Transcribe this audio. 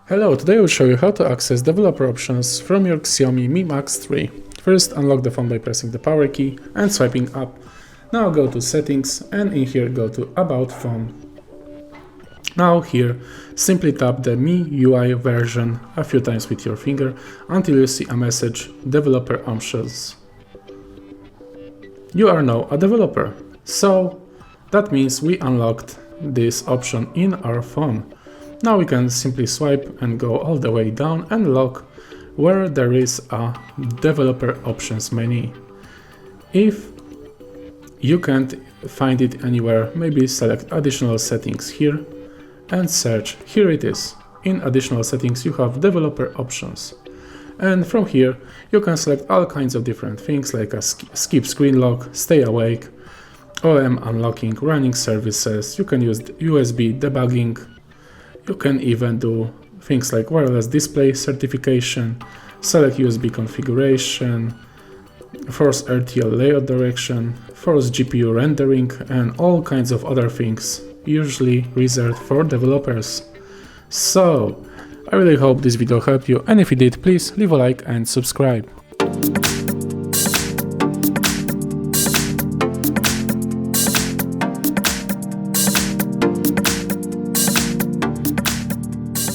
Hello, today I will show you how to access developer options from your XIAOMI Mi Max 3. First, unlock the phone by pressing the power key and swiping up. Now go to settings and in here go to about phone. Now here, simply tap the Mi UI version a few times with your finger until you see a message developer options. You are now a developer, so that means we unlocked this option in our phone. Now we can simply swipe and go all the way down and look where there is a developer options menu. If you can't find it anywhere, maybe select additional settings here and search. Here it is. In additional settings you have developer options. And from here you can select all kinds of different things like a skip screen lock, stay awake, OEM unlocking, running services. You can use USB debugging. You can even do things like wireless display certification, select USB configuration, force RTL layout direction, force GPU rendering, and all kinds of other things, usually reserved for developers. So, I really hope this video helped you, and if it did, please leave a like and subscribe.